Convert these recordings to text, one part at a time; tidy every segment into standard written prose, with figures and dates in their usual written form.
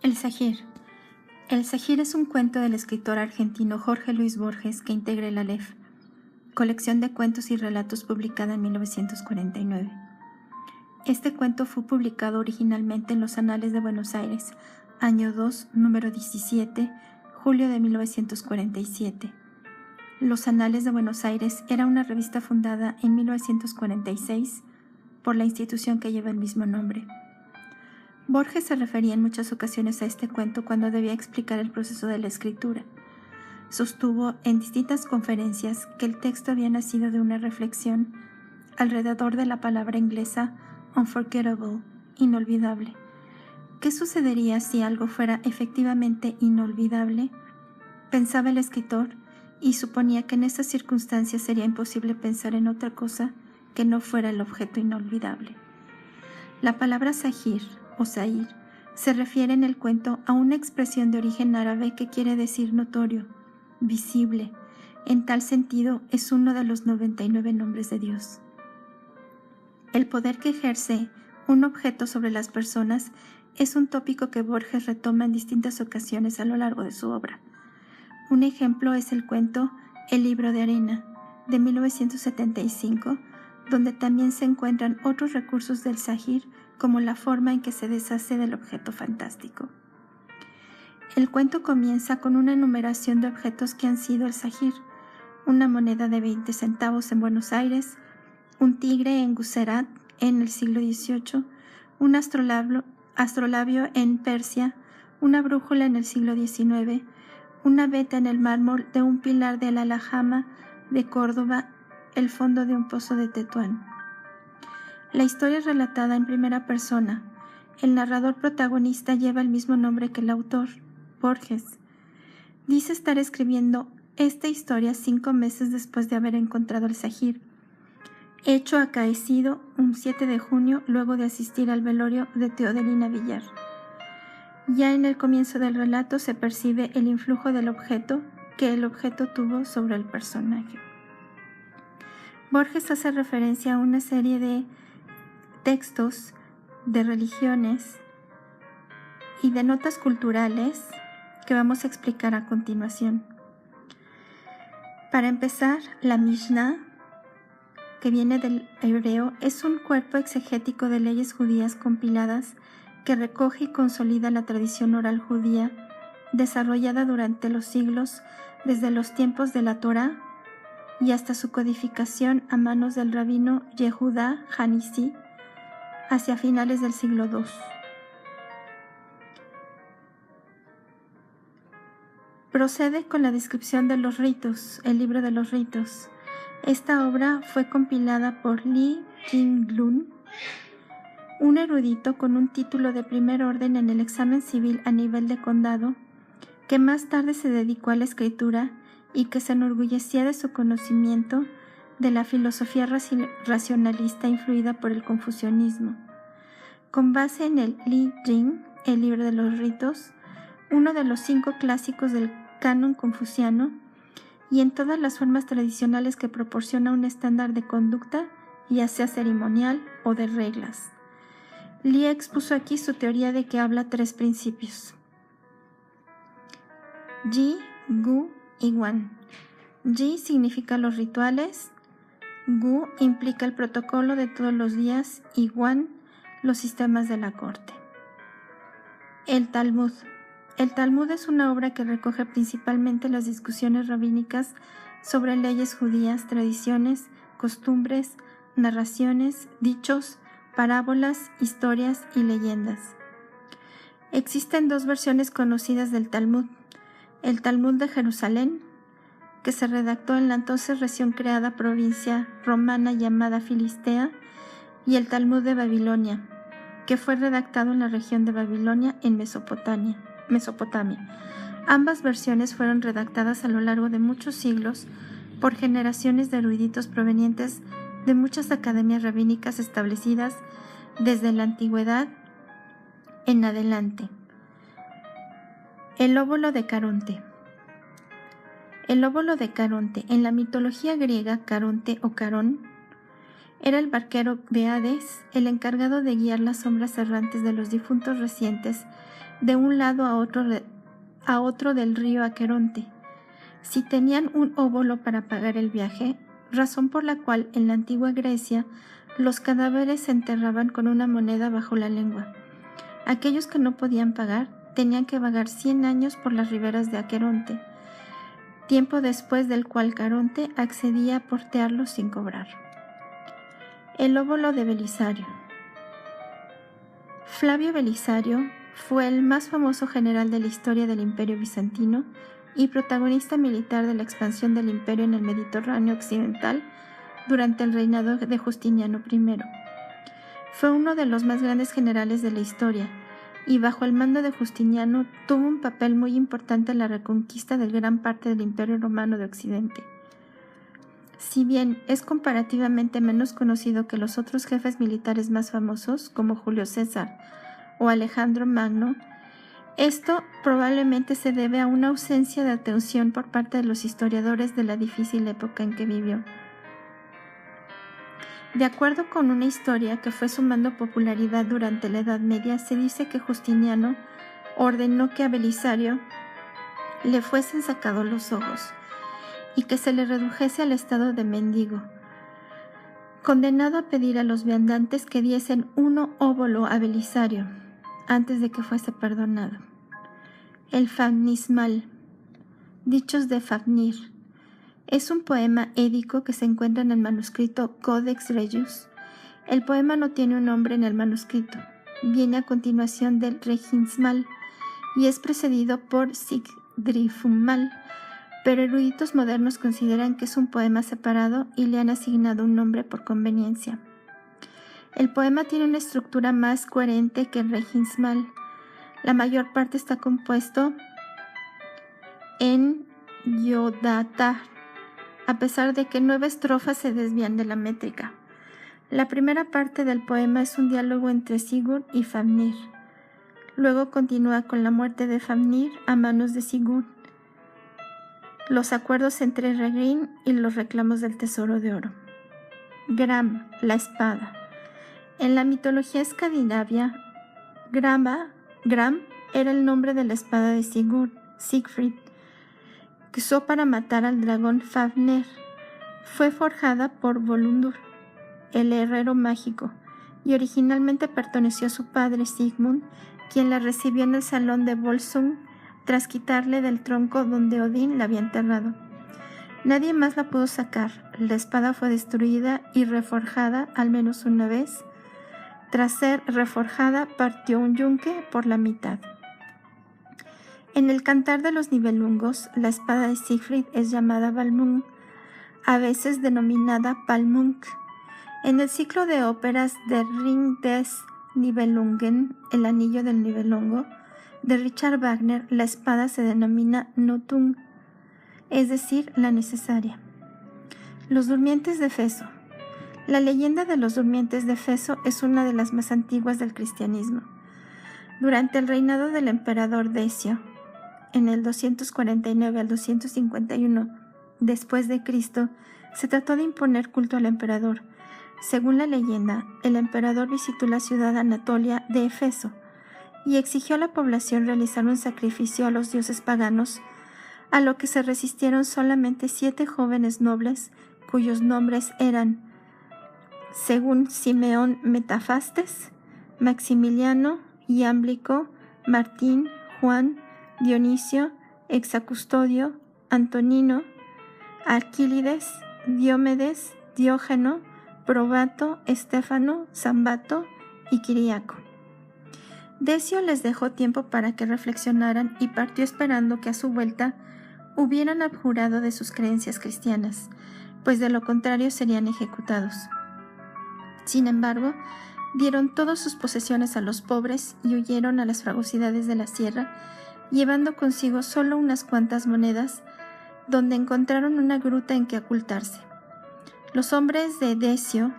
El Zahir. El Zahir es un cuento del escritor argentino Jorge Luis Borges que integra el Aleph, colección de cuentos y relatos publicada en 1949. Este cuento fue publicado originalmente en los Anales de Buenos Aires, año 2, número 17, julio de 1947. Los Anales de Buenos Aires era una revista fundada en 1946 por la institución que lleva el mismo nombre. Borges se refería en muchas ocasiones a este cuento cuando debía explicar el proceso de la escritura. Sostuvo en distintas conferencias que el texto había nacido de una reflexión alrededor de la palabra inglesa unforgettable, inolvidable. ¿Qué sucedería si algo fuera efectivamente inolvidable? Pensaba el escritor y suponía que en esas circunstancias sería imposible pensar en otra cosa que no fuera el objeto inolvidable. La palabra Zahir o Zahir se refiere en el cuento a una expresión de origen árabe que quiere decir notorio, visible. En tal sentido, es uno de los 99 nombres de Dios. El poder que ejerce un objeto sobre las personas es un tópico que Borges retoma en distintas ocasiones a lo largo de su obra. Un ejemplo es el cuento El libro de arena, de 1975, donde también se encuentran otros recursos del Zahir, como la forma en que se deshace del objeto fantástico. El cuento comienza con una enumeración de objetos que han sido el Zahir: una moneda de 20 centavos en Buenos Aires, un tigre en Guzerat en el siglo XVIII, un astrolabio en Persia, una brújula en el siglo XIX, una veta en el mármol de un pilar de la Alhambra de Córdoba, el fondo de un pozo de Tetuán. La historia es relatada en primera persona. El narrador protagonista lleva el mismo nombre que el autor, Borges. Dice estar escribiendo esta historia 5 meses después de haber encontrado el Zahir, hecho acaecido un 7 de junio luego de asistir al velorio de Teodelina Villar. Ya en el comienzo del relato se percibe el influjo del objeto que el objeto tuvo sobre el personaje. Borges hace referencia a una serie de textos de religiones y de notas culturales que vamos a explicar a continuación. Para empezar, la Mishnah, que viene del hebreo, es un cuerpo exegético de leyes judías compiladas que recoge y consolida la tradición oral judía desarrollada durante los siglos desde los tiempos de la Torá y hasta su codificación a manos del rabino Yehudá Hanisi hacia finales del siglo II. Procede con la descripción de los ritos, el libro de los ritos. Esta obra fue compilada por Lee Jing-lun, un erudito con un título de primer orden en el examen civil a nivel de condado, que más tarde se dedicó a la escritura y que se enorgullecía de su conocimiento de la filosofía racionalista influida por el confucianismo. Con base en el Li Jing, el libro de los ritos, uno de los 5 clásicos del canon confuciano, y en todas las formas tradicionales que proporciona un estándar de conducta, ya sea ceremonial o de reglas. Li expuso aquí su teoría de que habla 3 principios: Ji, Gu y Wan. Ji significa los rituales, Gu implica el protocolo de todos los días y Wan los sistemas de la corte. El Talmud. El Talmud es una obra que recoge principalmente las discusiones rabínicas sobre leyes judías, tradiciones, costumbres, narraciones, dichos, parábolas, historias y leyendas. Existen 2 versiones conocidas del Talmud: el Talmud de Jerusalén, que se redactó en la entonces recién creada provincia romana llamada Filistea, y el Talmud de Babilonia, que fue redactado en la región de Babilonia en Mesopotamia. Ambas versiones fueron redactadas a lo largo de muchos siglos por generaciones de eruditos provenientes de muchas academias rabínicas establecidas desde la antigüedad en adelante. El óbolo de Caronte. El óbolo de Caronte, en la mitología griega, Caronte o Carón era el barquero de Hades, el encargado de guiar las sombras errantes de los difuntos recientes de un lado a otro del río Aqueronte, si tenían un óbolo para pagar el viaje, razón por la cual en la antigua Grecia los cadáveres se enterraban con una moneda bajo la lengua. Aquellos que no podían pagar tenían que vagar 100 años por las riberas de Aqueronte, tiempo después del cual Caronte accedía a portearlos sin cobrar. El óbolo de Belisario. Flavio Belisario fue el más famoso general de la historia del Imperio Bizantino y protagonista militar de la expansión del imperio en el Mediterráneo occidental durante el reinado de Justiniano I. Fue uno de los más grandes generales de la historia y bajo el mando de Justiniano tuvo un papel muy importante en la reconquista de gran parte del Imperio Romano de Occidente. Si bien es comparativamente menos conocido que los otros jefes militares más famosos, como Julio César o Alejandro Magno, esto probablemente se debe a una ausencia de atención por parte de los historiadores de la difícil época en que vivió. De acuerdo con una historia que fue sumando popularidad durante la Edad Media, se dice que Justiniano ordenó que a Belisario le fuesen sacados los ojos y que se le redujese al estado de mendigo, condenado a pedir a los viandantes que diesen 1 óbolo a Belisario antes de que fuese perdonado. El Fafnismal, dichos de Fafnir, es un poema édico que se encuentra en el manuscrito Codex Regius. El poema no tiene un nombre en el manuscrito, viene a continuación del Reginsmal y es precedido por Sigdrifumal, pero eruditos modernos consideran que es un poema separado y le han asignado un nombre por conveniencia. El poema tiene una estructura más coherente que el Reginsmal. La mayor parte está compuesto en Yodatar, a pesar de que 9 estrofas se desvían de la métrica. La primera parte del poema es un diálogo entre Sigurd y Fafnir. Luego continúa con la muerte de Fafnir a manos de Sigurd, los acuerdos entre Reginn y los reclamos del tesoro de oro. Gram, la espada. En la mitología escandinavia, Gram era el nombre de la espada de Siegfried, que usó para matar al dragón Fafner. Fue forjada por Volundur, el herrero mágico, y originalmente perteneció a su padre Sigmund, quien la recibió en el salón de Volsung tras quitarle del tronco donde Odín la había enterrado. Nadie más la pudo sacar. La espada fue destruida y reforjada al menos una vez. Tras ser reforjada, partió un yunque por la mitad. En el cantar de los Nibelungos, la espada de Siegfried es llamada Balmung, a veces denominada Palmunk. En el ciclo de óperas de Ring des Nibelungen, El anillo del Nibelungo, de Richard Wagner, la espada se denomina Nothung, es decir, la necesaria. Los durmientes de Feso. La leyenda de los durmientes de Feso es una de las más antiguas del cristianismo. Durante el reinado del emperador Decio, en el 249 al 251 después de Cristo, se trató de imponer culto al emperador. Según la leyenda, el emperador visitó la ciudad Anatolia de Efeso y exigió a la población realizar un sacrificio a los dioses paganos, a lo que se resistieron solamente 7 jóvenes nobles, cuyos nombres eran, según Simeón Metafastes, Maximiliano, Iámblico, Martín, Juan, Dionisio, Exacustodio, Antonino, Alquílides, Diomedes, Diógeno, Probato, Estéfano, Sambato y Kiriaco. Decio les dejó tiempo para que reflexionaran y partió esperando que a su vuelta hubieran abjurado de sus creencias cristianas, pues de lo contrario serían ejecutados. Sin embargo, dieron todas sus posesiones a los pobres y huyeron a las fragosidades de la sierra, llevando consigo solo unas cuantas monedas, donde encontraron una gruta en que ocultarse. Los hombres de Decio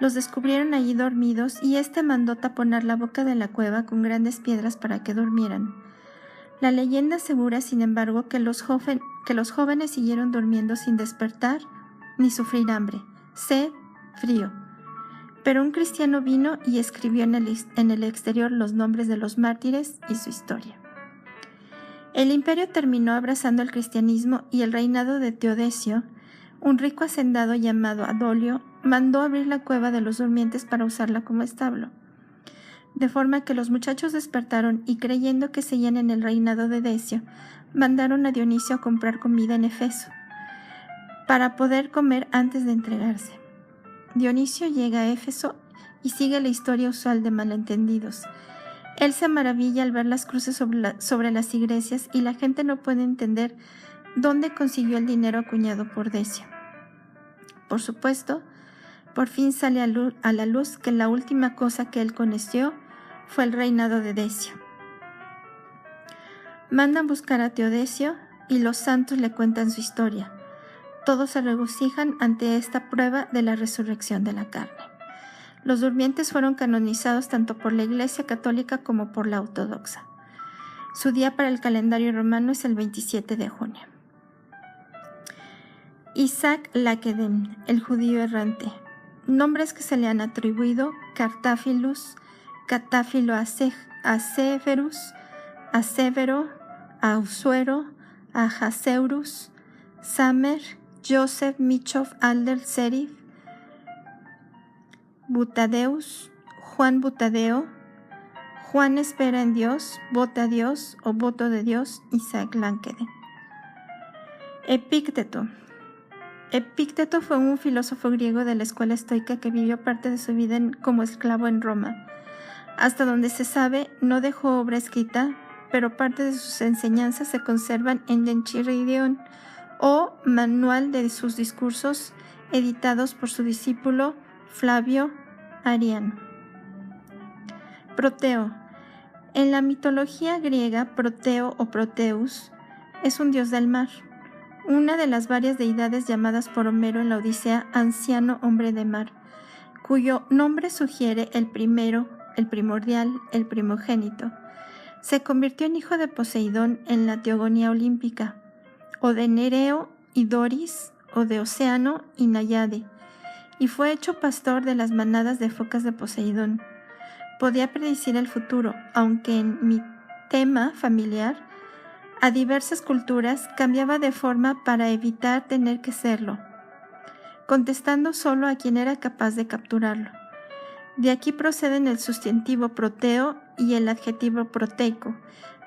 los descubrieron allí dormidos y éste mandó taponar la boca de la cueva con grandes piedras para que durmieran. La leyenda asegura, sin embargo, que los jóvenes siguieron durmiendo sin despertar ni sufrir hambre, sed, frío. pero un cristiano vino y escribió en el exterior los nombres de los mártires y su historia. El imperio terminó abrazando el cristianismo y el reinado de Teodesio, un rico hacendado llamado Adolio, mandó abrir la cueva de los durmientes para usarla como establo. De forma que los muchachos despertaron y, creyendo que seguían en el reinado de Decio, mandaron a Dionisio a comprar comida en Efeso, para poder comer antes de entregarse. Dionisio llega a Éfeso y sigue la historia usual de malentendidos. Él se maravilla al ver las cruces sobre las iglesias y la gente no puede entender dónde consiguió el dinero acuñado por Decio. Por supuesto, por fin sale a la luz que la última cosa que él conoció fue el reinado de Decio. Mandan buscar a Teodesio y los santos le cuentan su historia. Todos se regocijan ante esta prueba de la resurrección de la carne. Los durmientes fueron canonizados tanto por la Iglesia católica como por la ortodoxa. Su día para el calendario romano es el 27 de junio. Isaac Laquedem, el judío errante. Nombres que se le han atribuido: Cartáfilus, Catáfilo Aseverus, Asevero, Ausuero, Ahaseurus, Samer, Joseph Michov Alder Serif, Butadeus, Juan Butadeo, Juan espera en Dios, vota a Dios o voto de Dios, Isaac Laquedem. Epícteto. Epícteto fue un filósofo griego de la escuela estoica que vivió parte de su vida como esclavo en Roma. Hasta donde se sabe, no dejó obra escrita, pero parte de sus enseñanzas se conservan en Enchiridion, o manual de sus discursos, editados por su discípulo Flavio Ariano. Proteo. En la mitología griega, Proteo o Proteus es un dios del mar, una de las varias deidades llamadas por Homero en la Odisea anciano hombre de mar, cuyo nombre sugiere el primero, el primordial, el primogénito. Se convirtió en hijo de Poseidón en la teogonía olímpica, o de Nereo y Doris, o de Océano y Náyade, y fue hecho pastor de las manadas de focas de Poseidón. Podía predecir el futuro, aunque en mi tema familiar, a diversas culturas cambiaba de forma para evitar tener que serlo, contestando solo a quien era capaz de capturarlo. De aquí proceden el sustantivo proteo y el adjetivo proteico,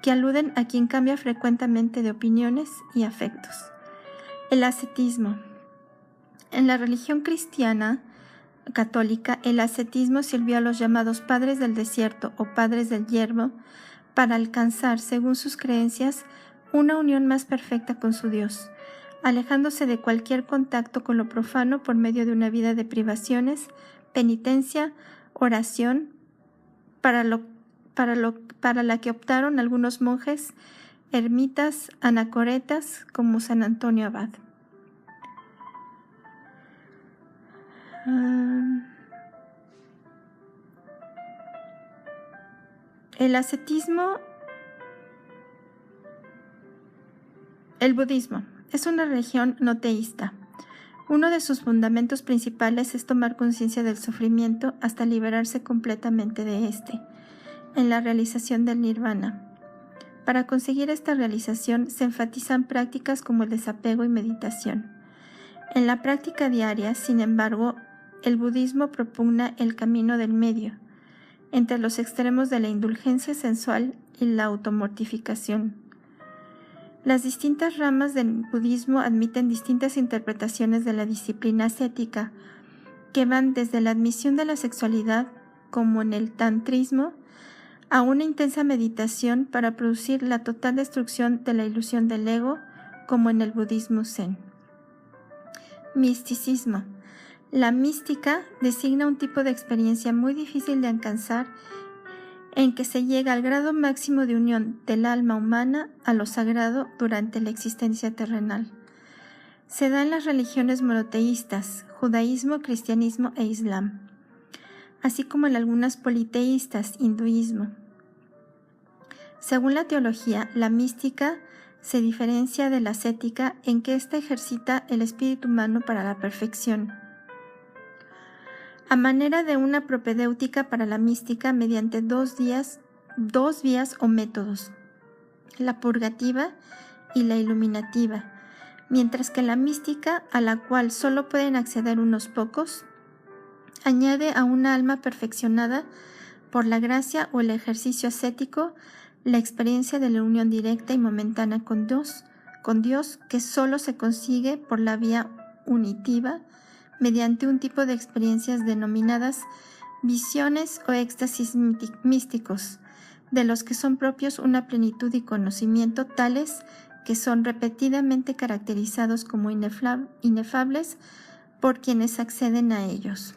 que aluden a quien cambia frecuentemente de opiniones y afectos. El ascetismo. En la religión cristiana católica, el ascetismo sirvió a los llamados padres del desierto o padres del yermo para alcanzar, según sus creencias, una unión más perfecta con su Dios, alejándose de cualquier contacto con lo profano por medio de una vida de privaciones, penitencia, oración, para la que optaron algunos monjes, ermitas, anacoretas, como San Antonio Abad. El ascetismo. El budismo es una religión no teísta. Uno de sus fundamentos principales es tomar conciencia del sufrimiento hasta liberarse completamente de éste, en la realización del nirvana. Para conseguir esta realización se enfatizan prácticas como el desapego y meditación. En la práctica diaria, sin embargo, el budismo propugna el camino del medio, entre los extremos de la indulgencia sensual y la automortificación. Las distintas ramas del budismo admiten distintas interpretaciones de la disciplina ascética, que van desde la admisión de la sexualidad, como en el tantrismo, a una intensa meditación para producir la total destrucción de la ilusión del ego, como en el budismo zen. Misticismo. La mística designa un tipo de experiencia muy difícil de alcanzar, en que se llega al grado máximo de unión del alma humana a lo sagrado durante la existencia terrenal. Se da en las religiones monoteístas, judaísmo, cristianismo e islam, así como en algunas politeístas, hinduismo. Según la teología, la mística se diferencia de la ascética en que ésta ejercita el espíritu humano para la perfección. a manera de una propedéutica para la mística mediante dos vías o métodos, la purgativa y la iluminativa, mientras que la mística, a la cual solo pueden acceder unos pocos, añade a una alma perfeccionada por la gracia o el ejercicio ascético la experiencia de la unión directa y momentánea con Dios, que solo se consigue por la vía unitiva, mediante un tipo de experiencias denominadas visiones o éxtasis místicos, de los que son propios una plenitud y conocimiento tales que son repetidamente caracterizados como inefables por quienes acceden a ellos.